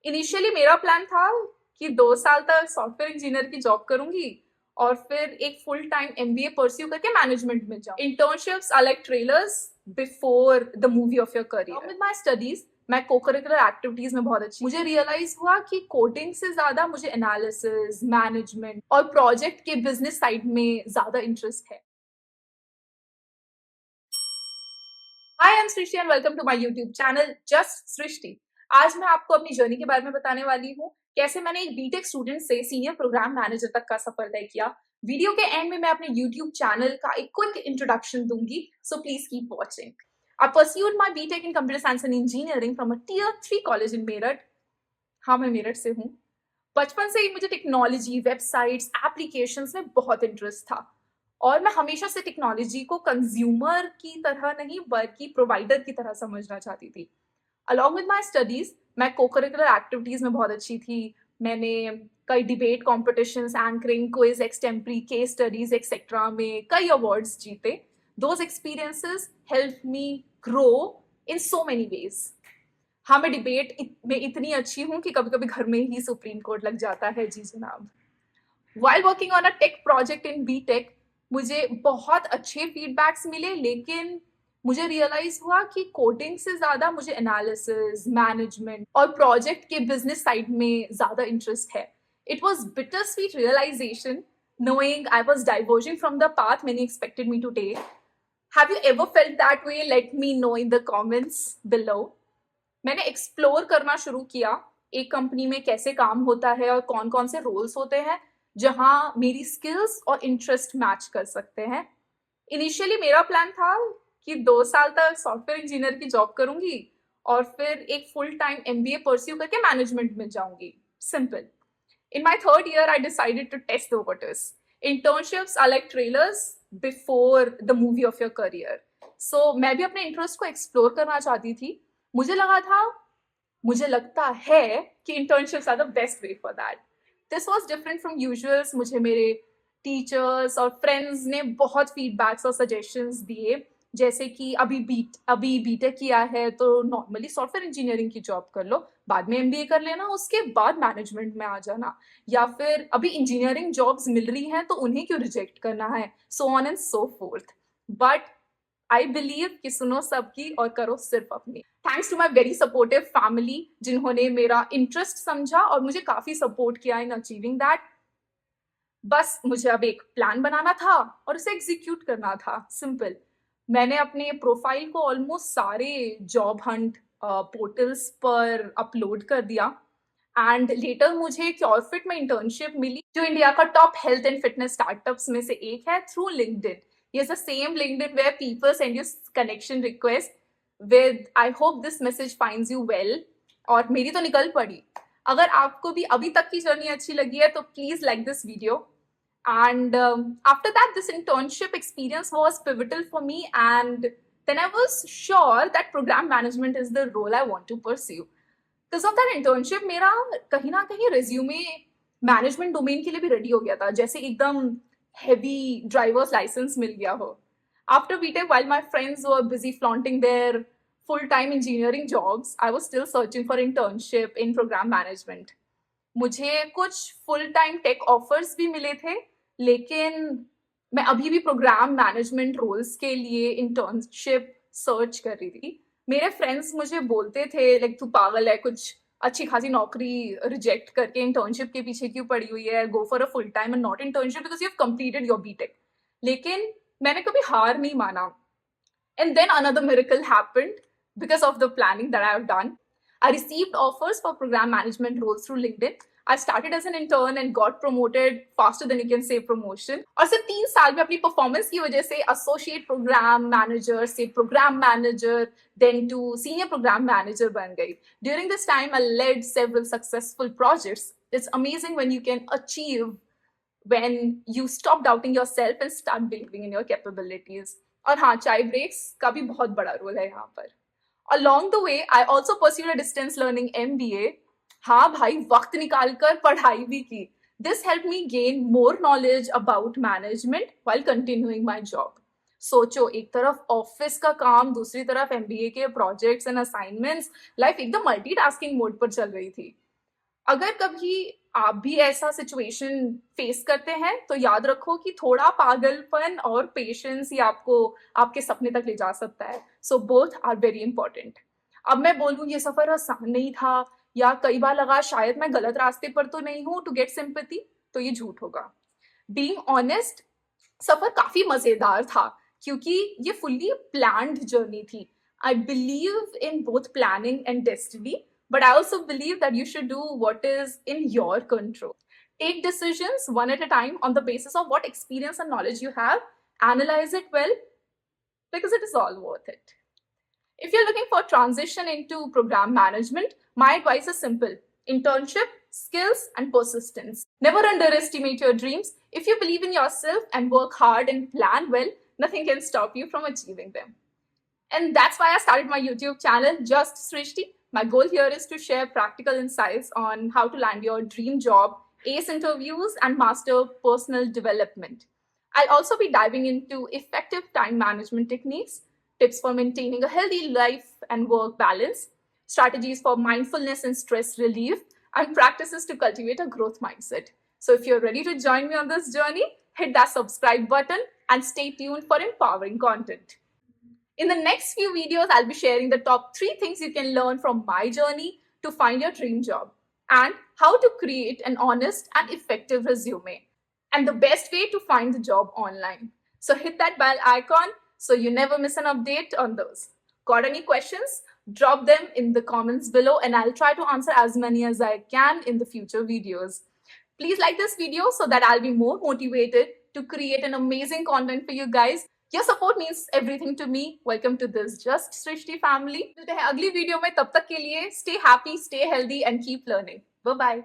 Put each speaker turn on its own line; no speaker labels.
Initially मेरा plan था कि 2 साल तक सॉफ्टवेयर इंजीनियर की जॉब करूंगी और फिर एक फुल टाइम एमबीए परस्यू करके मैनेजमेंट में जाऊँ। Internships are like trailers before the movie of your career. With my studies मैं कोकरिकुलर एक्टिविटीज में बहुत अच्छी। मुझे रियलाइज हुआ कि कोडिंग से ज्यादा मुझे एनालिसिस, मैनेजमेंट और प्रोजेक्ट के बिजनेस साइड में ज्यादा इंटरेस्ट है। Hi, I am Srishti and welcome to my YouTube channel just Srishti. आज मैं आपको अपनी जर्नी के बारे में बताने वाली हूँ, कैसे मैंने एक बीटेक स्टूडेंट से सीनियर प्रोग्राम मैनेजर तक का सफर तय किया। वीडियो के एंड में मैं अपने यूट्यूब चैनल का एक क्विक इंट्रोडक्शन दूंगी, so please keep watching. I pursued my BTech in computer science and engineering from a tier 3 college in Meerut. हाँ, मैं मेरठ से हूँ। बचपन से ही मुझे टेक्नोलॉजी, वेबसाइट्स, एप्लीकेशंस में बहुत इंटरेस्ट था और मैं हमेशा से टेक्नोलॉजी को कंज्यूमर की तरह नहीं बल्कि प्रोवाइडर की तरह समझना चाहती थी। अलॉन्ग विद माई स्टडीज मैं कोकरिकुलर एक्टिविटीज में बहुत अच्छी थी। मैंने कई debate competitions, anchoring, quiz, extempore, case studies etcetera में कई अवार्ड्स जीते। Those experiences help me grow in so many ways. हाँ, मैं में इतनी अच्छी हूँ कि कभी कभी घर में ही सुप्रीम कोर्ट लग जाता है। जी जनाब। While working on a tech project in BTech मुझे बहुत अच्छे फीडबैक्स मिले, लेकिन मुझे रियलाइज हुआ कि कोडिंग से ज्यादा मुझे एनालिसिस, मैनेजमेंट और प्रोजेक्ट के बिजनेस साइड में ज्यादा इंटरेस्ट है। It was bitter sweet realization knowing I was diverging from the path many expected me to take. Have you ever felt that way? Let me know in the comments below. मैंने explore करना शुरू किया एक company में कैसे काम होता है और कौन कौन से रोल्स होते हैं जहां मेरी स्किल्स और इंटरेस्ट मैच कर सकते हैं। इनिशियली मेरा प्लान था कि 2 साल तक सॉफ्टवेयर इंजीनियर की जॉब करूंगी और फिर एक फुल टाइम एमबीए परस्यू करके मैनेजमेंट में जाऊंगी। Simple. In my third year, I decided to test the waters. Internships are like trailers before the movie of your career. So मैं भी अपने इंटरेस्ट को एक्सप्लोर करना चाहती थी। मुझे लगा था, मुझे लगता है कि internships are the best way for that. This was different from usuals. मुझे मेरे टीचर्स और फ्रेंड्स ने बहुत फीडबैक्स और सजेशंस दिए, जैसे कि अभी बीटेक किया है तो नॉर्मली सॉफ्टवेयर इंजीनियरिंग की जॉब कर लो, बाद में एमबीए कर लेना, उसके बाद मैनेजमेंट में आ जाना, या फिर अभी इंजीनियरिंग जॉब्स मिल रही हैं तो उन्हें क्यों रिजेक्ट करना है, so on and so forth. But I believe कि सुनो सबकी और करो सिर्फ अपनी। Thanks to my very supportive family, जिन्होंने मेरा इंटरेस्ट समझा और मुझे काफी सपोर्ट किया इन अचीविंग दैट। बस मुझे अब एक प्लान बनाना था और उसे एग्जीक्यूट करना था। सिंपल। मैंने अपने प्रोफाइल को ऑलमोस्ट सारे जॉब हंट पोर्टल्स पर अपलोड कर दिया एंड लेटर मुझे क्योरफिट में इंटर्नशिप मिली, जो इंडिया का top health and fitness startups में से एक है, थ्रू लिंक्डइन। ये the same LinkedIn where people send you connection request with I hope this message finds you well. और मेरी तो निकल पड़ी। अगर आपको भी अभी तक की जर्नी अच्छी लगी है तो please like this video. And after that, this internship experience was pivotal for me, and then I was sure that program management is the role I want to pursue. Because of that internship, मेरा कहीं ना कहीं resume management domain के लिए भी ready हो गया था, जैसे एकदम हेवी ड्राइवर्स लाइसेंस मिल गया हो। After BTech, while my friends were busy flaunting their full-time engineering jobs, I was still searching for internship in program management. मुझे कुछ फुल टाइम टेक ऑफर्स भी मिले थे, लेकिन मैं अभी भी प्रोग्राम मैनेजमेंट रोल्स के लिए इंटर्नशिप सर्च कर रही थी। मेरे फ्रेंड्स मुझे बोलते थे, लाइक तू पागल है, कुछ अच्छी खासी नौकरी रिजेक्ट करके इंटर्नशिप के पीछे क्यों पड़ी हुई है, go for a full time and not internship because you have completed your BTech. लेकिन मैंने कभी हार नहीं माना। And then another miracle happened because of the planning that I have done. I received offers for program management roles through LinkedIn. I started as an intern and got promoted faster than you can say promotion. और सिर्फ 3 साल में अपनी performance की वजह से associate program manager से program manager then to senior program manager बन गई. During this time, I led several successful projects. It's amazing when you can achieve when you stop doubting yourself and start believing in your capabilities. और हाँ, चाय breaks का भी बहुत बड़ा role है यहाँ पर। Along the way, I also pursued a distance learning MBA. हाँ भाई, वक्त निकाल कर पढ़ाई भी की। This helped me gain more knowledge about management while continuing my job. सोचो, एक तरफ ऑफिस का काम, दूसरी तरफ एमबीए के प्रोजेक्ट्स एंड असाइनमेंट्स, लाइफ एकदम मल्टीटास्किंग मोड पर चल रही थी। अगर कभी आप भी ऐसा सिचुएशन फेस करते हैं तो याद रखो कि थोड़ा पागलपन और पेशेंस ही आपको आपके सपने तक ले जा सकता है। So both are very important. अब मैं बोलूँ ये सफर आसान नहीं था या कई बार लगा शायद मैं गलत रास्ते पर तो नहीं हूँ टू गेट सिंपैथी, तो ये झूठ होगा। बीइंग ऑनेस्ट, सफर काफी मजेदार था क्योंकि ये फुल्ली प्लान्ड जर्नी थी। I believe in both planning and destiny, but I also believe that you should do what is in your control. Take decisions one at a time on the basis of what experience and knowledge you have. Analyze it well because it is all worth it. If you're looking for transition into program management, my advice is simple: internship, skills, and persistence. Never underestimate your dreams. If you believe in yourself and work hard and plan well, nothing can stop you from achieving them. And that's why I started my YouTube channel, Just Srishti. My goal here is to share practical insights on how to land your dream job, ace interviews, and master personal development. I'll also be diving into effective time management techniques, tips for maintaining a healthy life and work balance, strategies for mindfulness and stress relief, and practices to cultivate a growth mindset. So if you're ready to join me on this journey, hit that subscribe button and stay tuned for empowering content. In the next few videos, I'll be sharing the top 3 things you can learn from my journey to find your dream job, and how to create an honest and effective resume, and the best way to find the job online. So hit that bell icon so you never miss an update on those. Got any questions? Drop them in the comments below and I'll try to answer as many as I can in the future videos. Please like this video so that I'll be more motivated to create an amazing content for you guys. Your support means everything to me. Welcome to this Just Srishti family. मिलते हैं अगली video में, तब तक के लिए stay happy, stay healthy and keep learning. Bye bye.